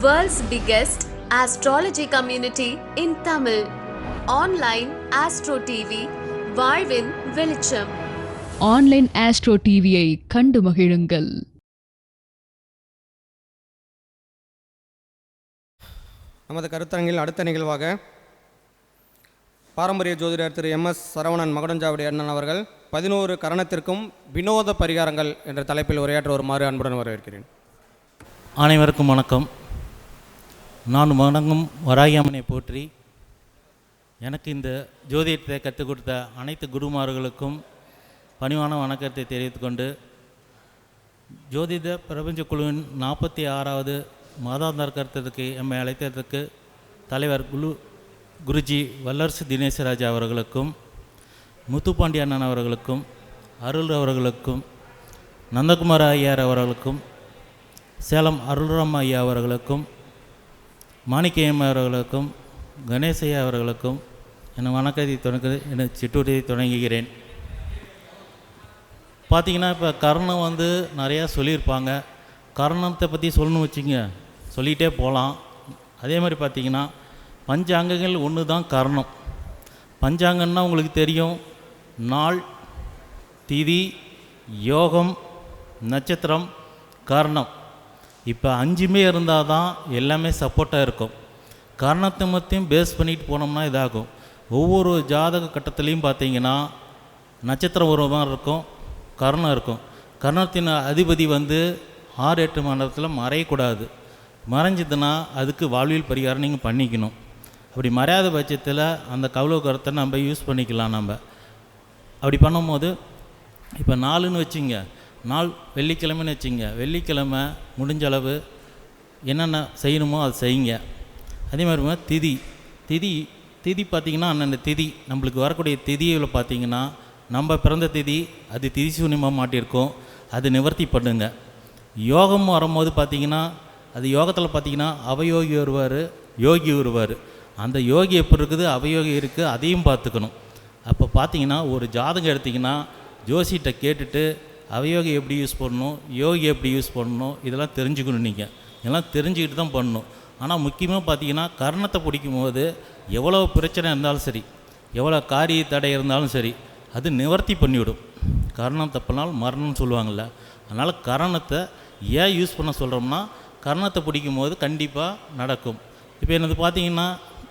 World's biggest astrology community in Tamil. Online Astro TV, வாழ்வின் வெளிச்சம். Online astro டிவியை கண்டு மகிழுங்கள். நமது கருத்தரங்கில் அடுத்த நிகழ்வாக பாரம்பரிய ஜோதிடர் திரு MS சரவணன் மகுடஞ்சாவடி அண்ணன் அவர்கள் 11 கரணத்திற்கும் வினோத பரிகாரங்கள் என்ற தலைப்பில் உரையாற்ற வருமாறு அன்புடன் வரவேற்கிறேன். அனைவருக்கும் வணக்கம். நான் வணங்கும் வராகியம்மனை போற்றி எனக்கு இந்த ஜோதிடத்தை கற்றுக் கொடுத்த அனைத்து குருமார்களுக்கும் பணிவான வணக்கத்தை தெரிவித்துக்கொண்டு, ஜோதிட பிரபஞ்ச குழுவின் 46வது மாதாந்திர கருத்தத்துக்கு எம்மை அழைத்ததற்கு தலைவர் குருஜி வல்லரசு தினேசராஜா அவர்களுக்கும், முத்துப்பாண்டி அண்ணன் அவர்களுக்கும், அருள் அவர்களுக்கும், நந்தகுமார ஐயார் அவர்களுக்கும், சேலம் அருள்ராம் ஐயா அவர்களுக்கும், மாணிக்கையம் அவர்களுக்கும், கணேசையா அவர்களுக்கும் என் வணக்கத்தை என சிற்றுரையை தொடங்குகிறேன். பார்த்திங்கன்னா இப்போ கர்ணம் நிறையா சொல்லியிருப்பாங்க. கர்ணத்தை பற்றி சொல்லணும்னு வச்சுங்க சொல்லிகிட்டே போகலாம். அதே மாதிரி பார்த்திங்கன்னா பஞ்சாங்கங்கள் ஒன்று தான் கர்ணம். பஞ்சாங்கம்னா உங்களுக்கு தெரியும், நாள், திதி, யோகம், நட்சத்திரம், கர்ணம். இப்போ 5மே இருந்தால் தான் எல்லாமே சப்போர்ட்டாக இருக்கும். கர்ணத்தை மொத்தையும் பேஸ் பண்ணிட்டு போனோம்னா இதாகும். ஒவ்வொரு ஜாதக கட்டத்துலேயும் பார்த்திங்கன்னா நட்சத்திரம் ஒரு மாதிரி இருக்கும், கர்ணம் இருக்கும். கர்ணத்தின் அதிபதி 6-8 மண்டலத்தில் மறையக்கூடாது. மறைஞ்சதுன்னா அதுக்கு வாழ்வியல் பரிகாரம் நீங்கள் பண்ணிக்கணும். அப்படி மறையாத பட்சத்தில் அந்த கவுளவு கருத்தை நம்ம யூஸ் பண்ணிக்கலாம். நம்ம அப்படி பண்ணும்போது இப்போ 4ன்னு வச்சுங்க, நாள் வெள்ளிக்கிழமைன்னு வச்சுங்க, வெள்ளிக்கிழமை முடிஞ்ச அளவு என்னென்ன செய்யணுமோ அதை செய்யுங்க. அதே மாதிரி திதி பார்த்திங்கன்னா அந்தந்த திதி நம்மளுக்கு வரக்கூடிய திதியில் பார்த்திங்கன்னா நம்ம பிறந்த திதி அது திதி சூன்யமாக மாட்டியிருக்கோம், அது நிவர்த்தி பண்ணுங்க. யோகம் வரும்போது பார்த்திங்கன்னா அது யோகத்தில் பார்த்திங்கன்னா அவயோகி வருவார், யோகி வருவார். அந்த யோகி எப்படி இருக்குது, அவயோகி இருக்குது, அதையும் பார்த்துக்கணும். அப்போ பார்த்திங்கன்னா ஒரு ஜாதகம் எடுத்திங்கன்னா ஜோசிகிட்ட கேட்டுட்டு அவயோகி எப்படி யூஸ் பண்ணணும், யோகி எப்படி யூஸ் பண்ணணும், இதெல்லாம் தெரிஞ்சுக்கணும். நீங்கள் இதெல்லாம் தெரிஞ்சுக்கிட்டு தான் பண்ணணும். ஆனால் முக்கியமாக பார்த்தீங்கன்னா கர்ணத்தை பிடிக்கும் போது எவ்வளோ பிரச்சனை இருந்தாலும் சரி, எவ்வளோ காரிய தடை இருந்தாலும் சரி, அது நிவர்த்தி பண்ணிவிடும். கர்ணம் தப்பினால் மரணம்னு சொல்லுவாங்கள்ல, அதனால் கர்ணத்தை ஏன் யூஸ் பண்ண சொல்கிறோம்னா கர்ணத்தை பிடிக்கும் போது கண்டிப்பாக நடக்கும். இப்போ என்னது பார்த்தீங்கன்னா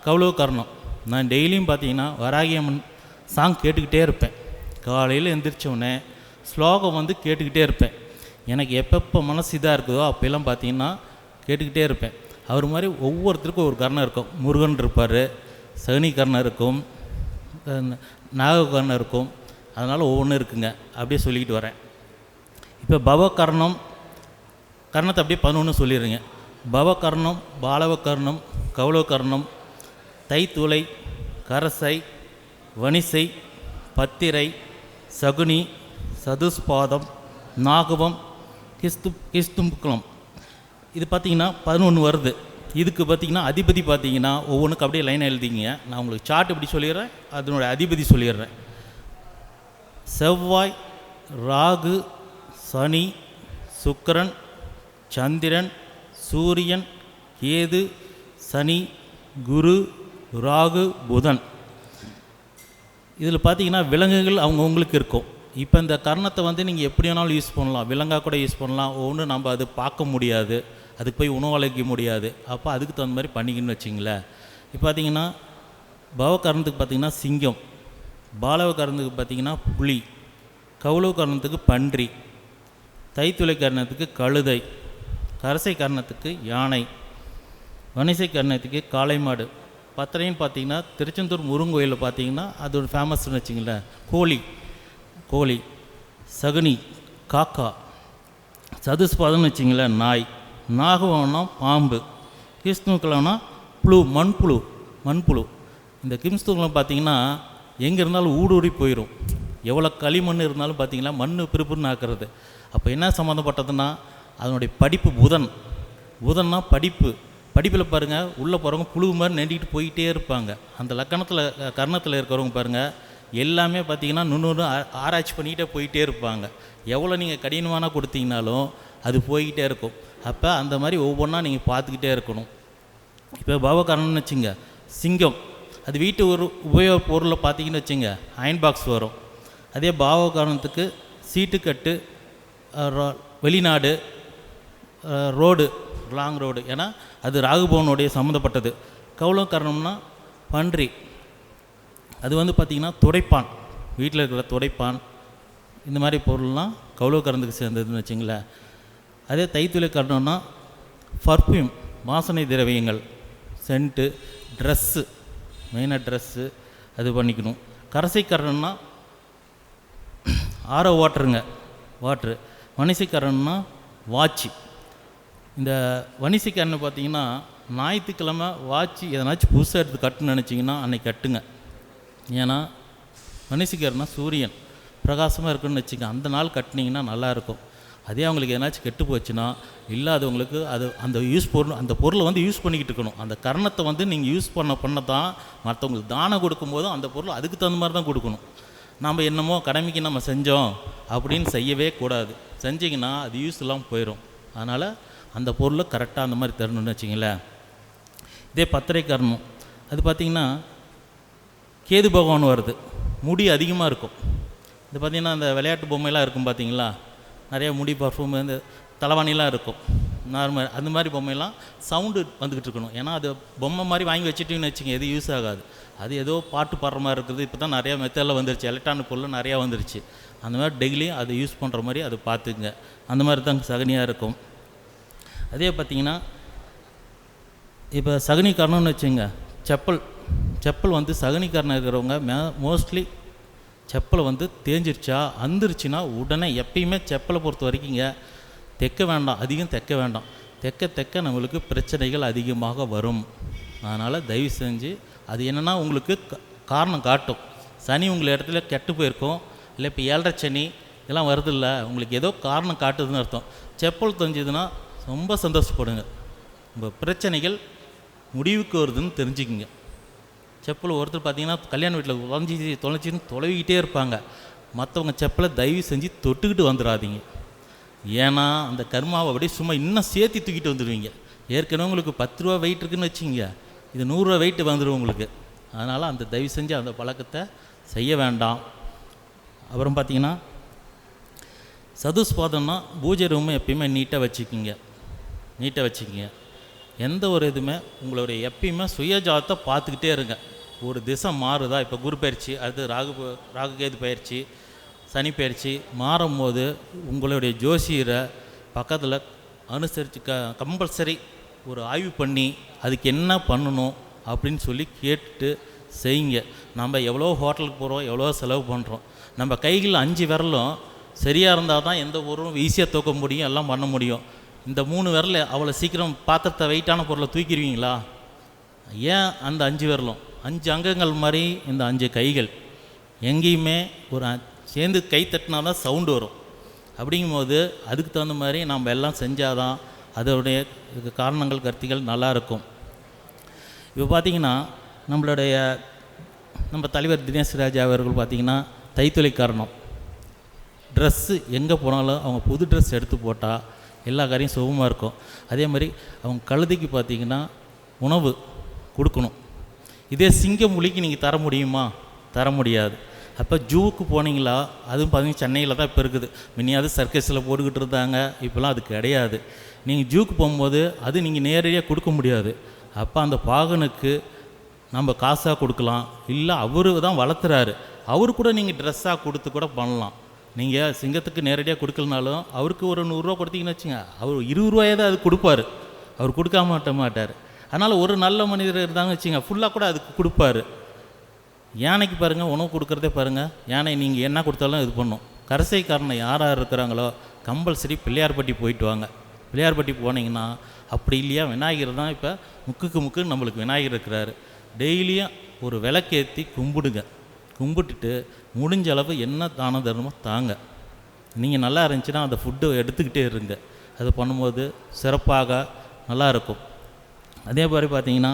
கவுளவு கர்ணம், நான் டெய்லியும் பார்த்தீங்கன்னா வராகியம்மன் சாங் கேட்டுக்கிட்டே இருப்பேன். காலையில் எந்திரிச்சோடனே ஸ்லோகம் கேட்டுக்கிட்டே இருப்பேன். எனக்கு எப்பப்போ மனசு இதாக இருக்குதோ அப்போல்லாம் பார்த்தீங்கன்னா கேட்டுக்கிட்டே இருப்பேன். அவர் மாதிரி ஒவ்வொருத்தருக்கும் ஒரு கர்ணம் இருக்கும். முருகன் இருப்பார், சனி கர்ணம் இருக்கும், நாக கர்ணம் இருக்கும். அதனால் ஒவ்வொன்றும் இருக்குங்க. அப்படியே சொல்லிக்கிட்டு வரேன். இப்போ பவகர்ணம், கர்ணத்தை அப்படியே 11 சொல்லிடுங்க. பவகர்ணம், பாலவகர்ணம், கவுளவகர்ணம், தைத்துளை, கரசை, வனிசை, பத்திரை, சகுனி, சதுஸ்பாதம், நாகவம், கிஸ்தும்புக்குளம். இது பார்த்திங்கன்னா 11 வருது. இதுக்கு பார்த்திங்கன்னா அதிபதி பார்த்திங்கன்னா ஒவ்வொன்றுக்கு அப்படியே லைனாக எழுதிங்க. நான் உங்களுக்கு சார்ட் இப்படி சொல்லிடுறேன், அதனுடைய அதிபதி சொல்லிடுறேன். செவ்வாய், ராகு, சனி, சுக்கிரன், சந்திரன், சூரியன், கேது, சனி, குரு, ராகு, புதன். இதில் பார்த்திங்கன்னா விலங்குகள் அவங்கவுங்களுக்கு இருக்கும். இப்போ இந்த கர்ணத்தை நீங்கள் எப்படி வேணாலும் யூஸ் பண்ணலாம், விலங்காக கூட யூஸ் பண்ணலாம். ஒன்றும் நம்ம அது பார்க்க முடியாது, அதுக்கு போய் உணவு அளிக்க முடியாது. அப்போ அதுக்கு தகுந்த மாதிரி பண்ணிக்கணும்னு வச்சிங்களேன். இப்போ பார்த்திங்கன்னா பவகர்ணத்துக்கு பார்த்திங்கன்னா சிங்கம், பாலவ கர்ணத்துக்கு பார்த்திங்கன்னா புலி, கவுளவு கர்ணத்துக்கு பன்றி, தைத்துளை கர்ணத்துக்கு கழுதை, கரசை கர்ணத்துக்கு யானை, வனிசை கர்ணத்துக்கு காளை மாடு. பத்திரைன்னு பார்த்திங்கன்னா திருச்செந்தூர் முருகன் கோயிலில் பார்த்திங்கன்னா அது ஒரு ஃபேமஸ்ன்னு வச்சிங்களேன். கோழி, சகுனி, காக்கா, சதுஸ்பாதம்னு வச்சிங்களேன் நாய், நாகவம்னா பாம்பு, கிறிஸ்துவக்கலம்னா மண்புழு. இந்த கிறிஸ்துவக்கலம் பார்த்திங்கன்னா எங்கே இருந்தாலும் ஊடுருவி போயிடும். எவ்வளோ களிமண் இருந்தாலும் பார்த்திங்கன்னா மண் பிறுப்புன்னு ஆக்கிறது. அப்போ என்ன சம்மந்தப்பட்டதுன்னா அதனுடைய படிப்பு புதன்னா படிப்பில் பாருங்கள், உள்ளே போகிறவங்க புழு மாதிரி நெண்டிக்கிட்டு போயிட்டே இருப்பாங்க. அந்த லக்கணத்தில் கர்ணத்தில் இருக்கிறவங்க பாருங்கள் எல்லாமே பார்த்திங்கன்னா நுண்ணூறு ஆராய்ச்சி பண்ணிக்கிட்டே போயிட்டே இருப்பாங்க. எவ்வளோ நீங்கள் கடினமான கொடுத்தீங்கனாலும் அது போய்கிட்டே இருக்கும். அப்போ அந்த மாதிரி ஒவ்வொன்றா நீங்கள் பார்த்துக்கிட்டே இருக்கணும். இப்போ பாவகாரணம்னு வச்சுங்க, சிங்கம் அது வீட்டு ஒரு உபயோக பொருளில் பார்த்தீங்கன்னு வச்சுங்க, அயன் பாக்ஸ் வரும். அதே பாவகாரணத்துக்கு சீட்டுக்கட்டு, வெளிநாடு, ரோடு, லாங் ரோடு, ஏன்னா அது ராகுபவனுடைய சம்மந்தப்பட்டது. கௌளவ காரணம்னா பன்றி, அது வந்து பார்த்திங்கன்னா துடைப்பான், வீட்டில் இருக்கிற துடைப்பான், இந்த மாதிரி பொருள்லாம் கௌளவ காரணத்துக்கு சேர்ந்ததுன்னு வச்சுங்களேன். அதே தைத்துளை காரணம்னா பர்ஃப்யூம், வாசனை திரவியங்கள், சென்ட்டு, ட்ரெஸ்ஸு, மெயினாக ட்ரெஸ்ஸு அது பண்ணிக்கணும். கரசை காரணம்னா ஆரோ வாட்டருங்க, வாட்ரு. வணிசைக்காரன்னா வாட்சி. இந்த வணிசைக்காரன்னு பார்த்தீங்கன்னா ஞாயிற்றுக்கிழமை வாட்சி எதனாச்சும் புதுசாக எடுத்து கட்டுன்னு நினச்சிங்கன்னா அன்றைக்கி கட்டுங்க. ஏன்னா வணிசைக்காரன்னா சூரியன் பிரகாசமாக இருக்குன்னு வச்சுக்க, அந்த நாள் கட்டினீங்கன்னா நல்லாயிருக்கும். அதே அவங்களுக்கு எதனாச்சும் கெட்டு போச்சுன்னா இல்லாதவங்களுக்கு அது அந்த பொருளை வந்து யூஸ் பண்ணிக்கிட்டு இருக்கணும். அந்த கரணத்தை வந்து நீங்கள் யூஸ் பண்ண தான் மற்றவங்களுக்கு தானம் கொடுக்கும்போதும் அந்த பொருள் அதுக்கு தகுந்த மாதிரி தான் கொடுக்கணும். நம்ம என்னமோ கடமைக்கு நம்ம செஞ்சோம் அப்படின்னு செய்யவே கூடாது. செஞ்சிங்கன்னா அது யூஸ் இல்லாமல் போயிடும். அதனால் அந்த பொருளை கரெக்டாக அந்த மாதிரி தரணும்னு வச்சிங்களேன். இதே பத்திரை கரணம், அது பார்த்திங்கன்னா கேது பகவான் வருது, முடி அதிகமாக இருக்கும். இது பார்த்திங்கன்னா அந்த விளையாட்டு பொம்மைலாம் இருக்கும் பார்த்திங்களா, நிறைய முடி பர்ஃப்யூம், இந்த தலைவாணிலாம் இருக்கும் நார்மல். அந்த மாதிரி பொம்மையெல்லாம் சவுண்டு வந்துக்கிட்டு இருக்கணும். ஏன்னா அது பொம்மை மாதிரி வாங்கி வச்சுட்டிங்கன்னு வச்சுங்க, எது யூஸ் ஆகாது. அது ஏதோ பாட்டு பாடுற மாதிரி இருக்குது. இப்போ தான் நிறையா மெத்தடில் வந்துருச்சு, எலக்ட்ரானிக் பொருள் நிறையா வந்துருச்சு. அந்த மாதிரி டெய்லியும் அதை யூஸ் பண்ணுற மாதிரி அதை பார்த்துக்குங்க. அந்த மாதிரி தான் சகனியாக இருக்கும். அதே பார்த்திங்கன்னா இப்போ சகனி காரணம்னு வச்சுங்க, செப்பல் வந்து சகனி காரணம் இருக்கிறவங்க மோஸ்ட்லி செப்பலை வந்து தேஞ்சிருச்சா அந்துருச்சுன்னா உடனே எப்பயுமே செப்பலை பொறுத்த வரைக்குங்க தைக்க வேண்டாம், அதிகம் தைக்க வேண்டாம். தைக்க நம்மளுக்கு பிரச்சனைகள் அதிகமாக வரும். அதனால் தயவு செஞ்சு அது என்னென்னா உங்களுக்கு காரணம் காட்டும். சனி உங்களை இடத்துல கெட்டு போயிருக்கும், இல்லை இப்போ 7.5 சனி இதெல்லாம் வருது இல்லை, உங்களுக்கு ஏதோ காரணம் காட்டுதுன்னு அர்த்தம். செப்பல் தெரிஞ்சதுன்னா ரொம்ப சந்தோஷப்படுங்க. உங்கள் பிரச்சனைகள் முடிவுக்கு வருதுன்னு தெரிஞ்சுக்குங்க. செப்பல் ஒருத்தர் பார்த்திங்கன்னா கல்யாண வீட்டில் தொலைவிக்கிட்டே இருப்பாங்க. மற்றவங்க செப்பலை தயவு செஞ்சு தொட்டுக்கிட்டு வந்துடாதீங்க. ஏன்னா அந்த கர்மாவை அப்படியே சும்மா இன்னும் சேர்த்து தூக்கிட்டு வந்துடுவீங்க. ஏற்கனவே உங்களுக்கு 10 ரூபா வெயிட் இருக்குதுன்னு வச்சுங்க, இது 100 ரூபா வெயிட் வந்துடும் உங்களுக்கு. அதனால் அந்த தயவு செஞ்சு அந்த பழக்கத்தை செய்ய வேண்டாம். அப்புறம் பார்த்திங்கன்னா சதுஸ்பாதம்னா பூஜை ரூமை எப்பயுமே நீட்டாக வச்சுக்கிங்க. எந்த ஒரு இதுவுமே உங்களுடைய எப்பயுமே சுயஜாதத்தை பார்த்துக்கிட்டே இருங்க. ஒரு திசை மாறுதா, இப்போ குரு பயிற்சி, அது ராகுகேது பயிற்சி, சனி பயிற்சி மாறும்போது உங்களுடைய ஜோசியரை பக்கத்தில் அனுசரித்து கம்பல்சரி ஒரு ஆய்வு பண்ணி அதுக்கு என்ன பண்ணணும் அப்படின்னு சொல்லி கேட்டுட்டு செய்யுங்க. நம்ம எவ்வளோ ஹோட்டலுக்கு போகிறோம், எவ்வளோ செலவு பண்ணுறோம். நம்ம கைகளில் 5 விரலும் சரியாக இருந்தால் தான் எந்த ஊரும் ஈஸியாக தூக்க முடியும், எல்லாம் பண்ண முடியும். இந்த 3 விரல் அவ்வளோ சீக்கிரம் பாத்திரத்தை வெயிட்டான பொருளை தூக்கிடுவீங்களா? ஏன் அந்த 5 விரலும் 5 அங்கங்கள் மாதிரி இந்த 5 கைகள் எங்கேயுமே ஒரு சேர்ந்து கை தட்டினா தான் சவுண்டு வரும். அப்படிங்கும்போது அதுக்கு தகுந்த மாதிரி நம்ம எல்லாம் செஞ்சால் தான் அதோடைய காரணங்கள் கருத்திகள் நல்லாயிருக்கும். இப்போ பார்த்திங்கன்னா நம்ம தலைவர் தினேஷ் ராஜா அவர்கள் பார்த்திங்கன்னா தைத்துளை காரணம், ட்ரெஸ்ஸு எங்கே போனாலும் அவங்க புது ட்ரெஸ் எடுத்து போட்டால் எல்லா காரியம் சுகமாக இருக்கும். அதே மாதிரி அவங்க கழுதைக்கு பார்த்திங்கன்னா உணவு கொடுக்கணும். இதே சிங்கம் மொழிக்கு நீங்கள் தர முடியுமா? தர முடியாது. அப்போ ஜூவுக்கு போனீங்களா, அதுவும் பார்த்திங்கன்னா சென்னையில் தான் இப்போ இருக்குது. முன்னையாவது சர்க்கஸில் போட்டுக்கிட்டு இருந்தாங்க, இப்போலாம் அது கிடையாது. நீங்கள் ஜூவுக்கு போகும்போது அது நீங்கள் நேரடியாக கொடுக்க முடியாது. அப்போ அந்த பாகனுக்கு நம்ம காசாக கொடுக்கலாம், இல்லை அவரு தான் வளர்த்துறாரு, அவரு கூட நீங்கள் ட்ரெஸ்ஸாக கொடுத்து கூட பண்ணலாம். நீங்கள் சிங்கத்துக்கு நேரடியாக கொடுக்கலனாலும் அவருக்கு ஒரு 100 ரூபா கொடுத்தீங்கன்னு வச்சுங்க, அவர் 20 ரூபாயே தான் அது கொடுப்பார், அவர் கொடுக்காம மாட்டார். அதனால் ஒரு நல்ல மனிதர் இருந்தாங்க வச்சுங்க, ஃபுல்லாக கூட அதுக்கு கொடுப்பார். யானைக்கு பாருங்கள், உணவு கொடுக்குறதே பாருங்கள், யானை நீங்கள் என்ன கொடுத்தாலும் இது பண்ணும். கரசைக்காரனை யாராக இருக்கிறாங்களோ கம்பல்சரி பிள்ளையார்பட்டி போயிட்டு வாங்க. பிள்ளையார்பட்டி போனீங்கன்னா அப்படி இல்லையா விநாயகர் தான் இப்போ முக்கு நம்மளுக்கு விநாயகர் இருக்கிறாரு. டெய்லியும் ஒரு விளக்கேற்றி கும்பிட்டுட்டு முடிஞ்ச அளவு என்ன தான தர்மமோ தாங்க. நீங்கள் நல்லா இருந்துச்சுன்னா அந்த ஃபுட்டு எடுத்துக்கிட்டே இருங்க. அது பண்ணும்போது சிறப்பாக நல்லாயிருக்கும். அதே மாதிரி பார்த்தீங்கன்னா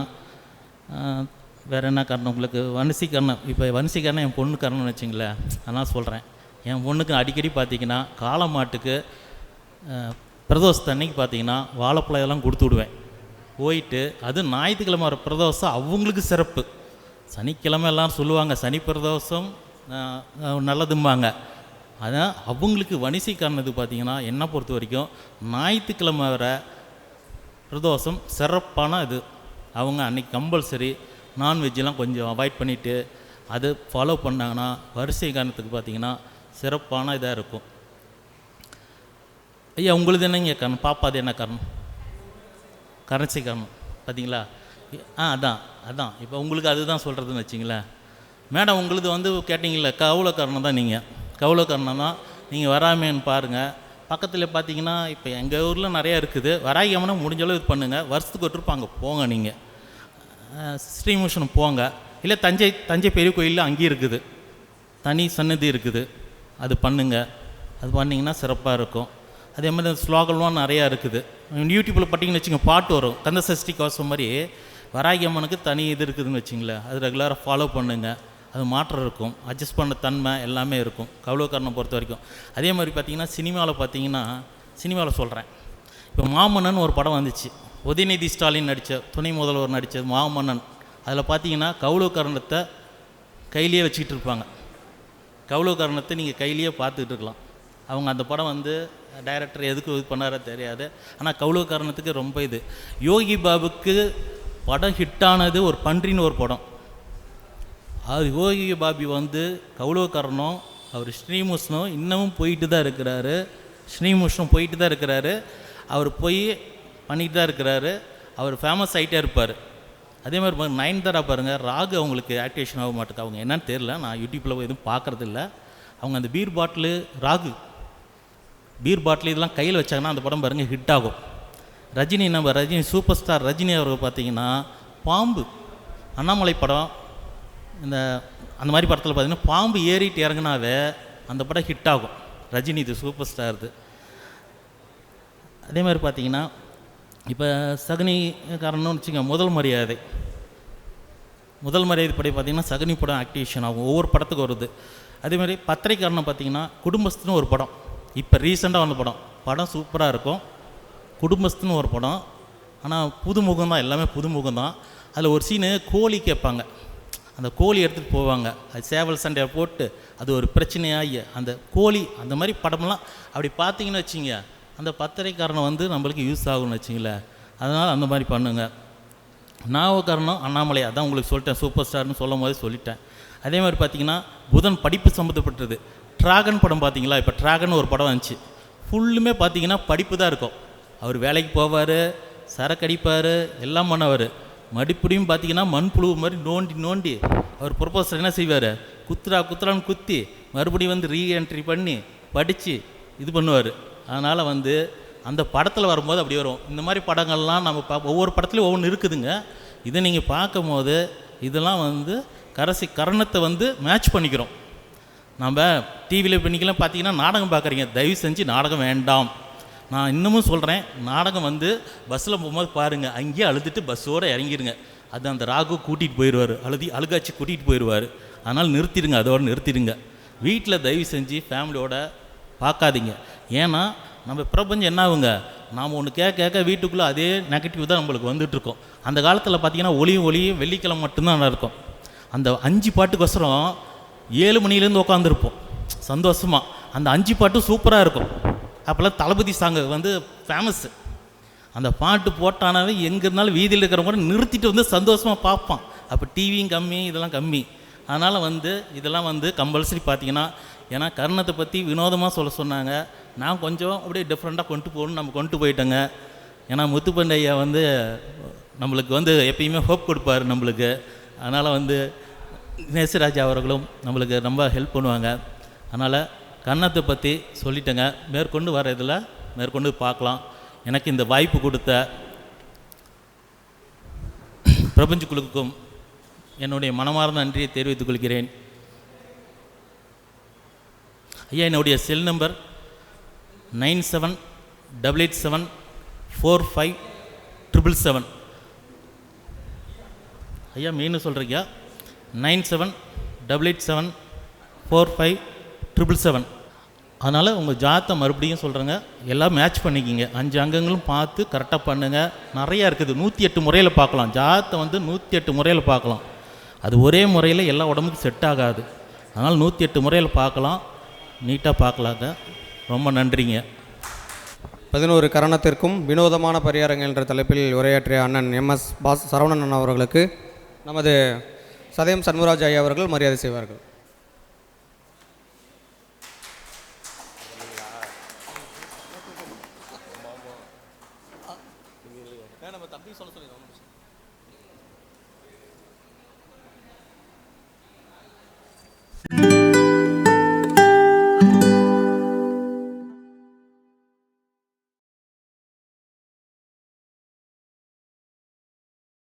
வேறு என்ன காரணம் உங்களுக்கு? வன்சிகரணம். இப்போ வன்சிகரணம் என் பொண்ணு காரணம்னு வச்சிங்களேன். அதனால் சொல்கிறேன், என் பொண்ணுக்கு அடிக்கடி பார்த்திங்கன்னா காளை மாட்டுக்கு பிரதோஷத்து அன்னைக்கு பார்த்தீங்கன்னா வாழைப்பழம் கொடுத்து விடுவேன். போயிட்டு அது ஞாயிற்றுக்கிழமை வர பிரதோஷம் அவங்களுக்கு சிறப்பு. சனிக்கிழமை எல்லோரும் சொல்லுவாங்க சனி பிரதோஷம் நல்லதும்பாங்க. அதான் அவங்களுக்கு வணிசைக்காரனது பார்த்திங்கன்னா என்னை பொறுத்த வரைக்கும் ஞாயிற்றுக்கிழமை வர பிரதோஷம் சிறப்பான இது. அவங்க அன்றைக்கி கம்பல்சரி நான்வெஜ்ஜெலாம் கொஞ்சம் அவாய்ட் பண்ணிவிட்டு அது ஃபாலோ பண்ணாங்கன்னா வரிசை காரணத்துக்கு பார்த்திங்கன்னா சிறப்பான இதாக இருக்கும். ஐயா உங்களுது என்னங்க காரணம்? பாப்பா அது என்ன காரணம்? கரன்சி காரணம் பார்த்தீங்களா? அதான் இப்போ உங்களுக்கு அதுதான் சொல்கிறதுன்னு வச்சிங்களேன். மேடம் உங்களுது வந்து கேட்டிங்கள கவுள காரணம் தான். நீங்கள் கவுள காரணம் தான் நீங்கள் வராமேன்னு பாருங்கள். பக்கத்தில் பார்த்தீங்கன்னா இப்போ எங்கள் ஊரில் நிறையா இருக்குது. வராயம்மனை முடிஞ்சளவு இது பண்ணுங்கள். வருஷத்துக்கு ஒரு ட்ரிப் அங்கே போங்க. நீங்கள் ஸ்ரீமுஷன் போங்க. இல்லை தஞ்சை பெரிய கோயிலில் அங்கேயும் இருக்குது, தனி சன்னதி இருக்குது. அது பண்ணுங்கள். அது பண்ணிங்கன்னா சிறப்பாக இருக்கும். அதே மாதிரி ஸ்லோகம்லாம் நிறையா இருக்குது. யூடியூப்பில் பார்த்தீங்கன்னு வச்சுங்க பாட்டு வரும். கந்த சஷ்டி கவசம் மாதிரி வராகி அம்மனுக்கு தனி இது இருக்குதுன்னு வச்சிங்களேன். அது ரெகுலராக ஃபாலோ பண்ணுங்கள். அது மாற்றம் இருக்கும். அட்ஜஸ்ட் பண்ண தன்மை எல்லாமே இருக்கும் கவுளக்காரனை பொறுத்த வரைக்கும். அதே மாதிரி பார்த்திங்கன்னா சினிமாவில் சொல்கிறேன். இப்போ மாமன்னன் ஒரு படம் வந்துச்சு. உதயநிதி ஸ்டாலின் நடித்த துணை முதல்வர் நடித்தது மாமன்னன். அதில் பார்த்தீங்கன்னா கவுளக்காரணத்தை கையிலேயே வச்சுக்கிட்டு இருப்பாங்க. கவுளக்காரணத்தை நீங்கள் கையிலேயே பார்த்துக்கிட்டு இருக்கலாம். அவங்க அந்த படம் வந்து டைரக்டர் எதுக்கு இது பண்ணாரோ தெரியாது. ஆனால் கவுளக்காரணத்துக்கு ரொம்ப இது. யோகி பாபுக்கு படம் ஹிட்டானது ஒரு பன்றின்னு ஒரு படம். அது யோகி பாபி வந்து கவுளக்காரணம் அவர் ஸ்ரீமுஷ்ணம் இன்னமும் போயிட்டு தான் இருக்கிறாரு. ஸ்ரீமுஷ்ணம் போயிட்டு தான் இருக்கிறாரு. அவர் போய் பண்ணிட்டு தான் இருக்கிறாரு. அவர் ஃபேமஸ் ஆகிட்டே இருப்பார். அதே மாதிரி நயன்தாரா பாருங்கள், ராகு அவங்களுக்கு ஆக்டிவேஷன் ஆக மாட்டேங்க. அவங்க என்னன்னு தெரில, நான் யூடியூப்பில் எதுவும் பார்க்குறதில்ல. அவங்க அந்த பீர் பாட்டிலு ராகு பீர் பாட்டில் இதெல்லாம் கையில் வச்சாங்கன்னா அந்த படம் பாருங்கள் ஹிட் ஆகும். ரஜினி சூப்பர் ஸ்டார் ரஜினி அவர்கள் பார்த்திங்கன்னா பாம்பு அண்ணாமலை படம் அந்த மாதிரி படத்தில் பார்த்திங்கன்னா பாம்பு ஏறிட்டு இறங்கினாவே அந்த படம் ஹிட் ஆகும். ரஜினி இது சூப்பர் ஸ்டார் இது. அதே மாதிரி பார்த்திங்கன்னா இப்போ சகுனி காரணம்னு வச்சுங்க, முதல் மரியாதை படி பார்த்திங்கன்னா சகுனி படம் ஆக்டிவேஷன் ஆகும். ஒவ்வொரு படத்துக்கு வருது. அதேமாதிரி பத்திரை காரணம் பார்த்திங்கன்னா குடும்பஸ்துன்னு ஒரு படம். இப்போ ரீசெண்டாக வந்த படம் சூப்பராக இருக்கும். குடும்பஸ்துன்னு ஒரு படம். ஆனால் புதுமுகம் தான், எல்லாமே புதுமுகம் தான். அதில் ஒரு சீனு கோழி கேட்பாங்க. அந்த கோழி எடுத்துகிட்டு போவாங்க. அது சேவல் சண்டையை போட்டு அது ஒரு பிரச்சனையாகி அந்த கோழி அந்த மாதிரி படமெல்லாம் அப்படி பார்த்தீங்கன்னு வச்சிங்க, அந்த பத்திரைக்காரனை வந்து நம்மளுக்கு யூஸ் ஆகும்னு வச்சிங்களேன். அதனால் அந்த மாதிரி பண்ணுங்கள். நாவகாரணம் அண்ணாமலை அதான் உங்களுக்கு சொல்லிட்டேன், சூப்பர் ஸ்டார்னு சொல்லும் போதே சொல்லிட்டேன். அதே மாதிரி பார்த்திங்கன்னா புதன் படிப்பு சம்மந்தப்பட்டது. ட்ராகன் படம் பார்த்தீங்களா? இப்போ ட்ராகன் ஒரு படம் வந்துச்சு. ஃபுல்லுமே பார்த்தீங்கன்னா படிப்பு தான் இருக்கும். அவர் வேலைக்கு போவார், சரக்கு அடிப்பார், எல்லாம் பண்ணவர். மடிப்படியும் பார்த்தீங்கன்னா மண்புழு மாதிரி நோண்டி அவர் ப்ரொபோசர் என்ன செய்வார், குத்துறான்னு குத்தி மறுபடியும் வந்து ரீஎன்ட்ரி பண்ணி படித்து இது பண்ணுவார். அதனால் வந்து அந்த படத்தில் வரும்போது அப்படி வரும். இந்த மாதிரி படங்கள்லாம் நம்ம ஒவ்வொரு படத்துலையும் ஒவ்வொன்று இருக்குதுங்க. இதை நீங்கள் பார்க்கும் போது இதெல்லாம் வந்து கரணத்தை வந்து மேட்ச் பண்ணிக்கிறோம். நம்ம டிவியில் பண்ணிக்கலாம் பார்த்தீங்கன்னா நாடகம் பார்க்குறீங்க, தயவு செஞ்சு நாடகம் வேண்டாம். நான் இன்னமும் சொல்கிறேன், நாடகம் வந்து பஸ்ஸில் போகும்போது பாருங்கள், அங்கேயே அழுதுட்டு பஸ்ஸோடு இறங்கிடுங்க. அது அந்த ராகு கூட்டிகிட்டு போயிடுவார், அழுகாச்சி கூட்டிகிட்டு போயிடுவார். அதனால் நிறுத்திடுங்க, அதோடு நிறுத்திடுங்க. வீட்டில் தயவு செஞ்சு ஃபேமிலியோட பார்க்காதீங்க. ஏன்னா நம்ம பிரபஞ்சம் என்ன ஆகுங்க, நாம் ஒன்று கேட்க வீட்டுக்குள்ளே அதே நெகட்டிவ் தான் நம்மளுக்கு வந்துட்டுருக்கோம். அந்த காலத்தில் பார்த்திங்கன்னா ஒளியும் வெள்ளிக்கிழமை மட்டும்தான் இருக்கும். அந்த 5 பாட்டுக்கொசரம் 7 மணிலேருந்து உட்காந்துருப்போம் சந்தோஷமாக. அந்த 5 பாட்டும் சூப்பராக இருக்கும். அப்போல்லாம் தளபதி சாங்கு வந்து ஃபேமஸ்ஸு. அந்த பாட்டு போட்டானாவே எங்கே இருந்தாலும் வீதியில் இருக்கிறவங்க கூட நிறுத்திட்டு வந்து சந்தோஷமாக பார்ப்பான். அப்போ டிவியும் கம்மி, இதெல்லாம் கம்மி. அதனால் வந்து இதெல்லாம் வந்து கம்பல்சரி பார்த்திங்கன்னா, ஏன்னா கர்ணத்தை பற்றி வினோதமாக சொன்னாங்க. நான் கொஞ்சம் அப்படியே டிஃப்ரெண்ட்டாக கொண்டு போயிட்டேங்க. ஏன்னா முத்துப்பண்ட ஐயா வந்து நம்மளுக்கு வந்து எப்பயுமே ஹோப் கொடுப்பார் நம்மளுக்கு. அதனால் வந்து நேசராஜா அவர்களும் நம்மளுக்கு ரொம்ப ஹெல்ப் பண்ணுவாங்க. அதனால் கர்ணத்தை பற்றி சொல்லிட்டேங்க. மேற்கொண்டு வர இதில் மேற்கொண்டு பார்க்கலாம். எனக்கு இந்த வாய்ப்பு கொடுத்த பிரபஞ்ச குழுக்கும் என்னுடைய மனமார்ந்த நன்றியை தெரிவித்துக் கொள்கிறேன். ஐயா என்னுடைய செல் நம்பர் 9788745777. ஐயா மெயின் சொல்கிறீங்க, 9788745777. அதனால் உங்கள் ஜாதத்தை மறுபடியும் சொல்கிறேங்க, எல்லாம் மேட்ச் பண்ணிக்கிங்க. 5 அங்கங்களும் பார்த்து கரெக்டாக பண்ணுங்கள். நிறையா இருக்குது, 108 முறையில் பார்க்கலாம். ஜாதத்தை வந்து 108 முறையில் பார்க்கலாம். அது ஒரே முறையில் எல்லா உடம்புக்கும் செட் ஆகாது. அதனால் 108 முறையில் பார்க்கலாம், நீட்டாக பார்க்கலாங்க. ரொம்ப நன்றிங்க. 11 கரணத்திற்கும் வினோதமான பரிகாரங்கள் என்ற தலைப்பில் உரையாற்றிய அண்ணன் எம்எஸ் சரவணன் அண்ணா அவர்களுக்கு நமது சதயம் சண்முகராஜ் ஐயா அவர்கள் மரியாதை செய்வார்கள். நம்ம தம்பி சொல்ல சொல்லி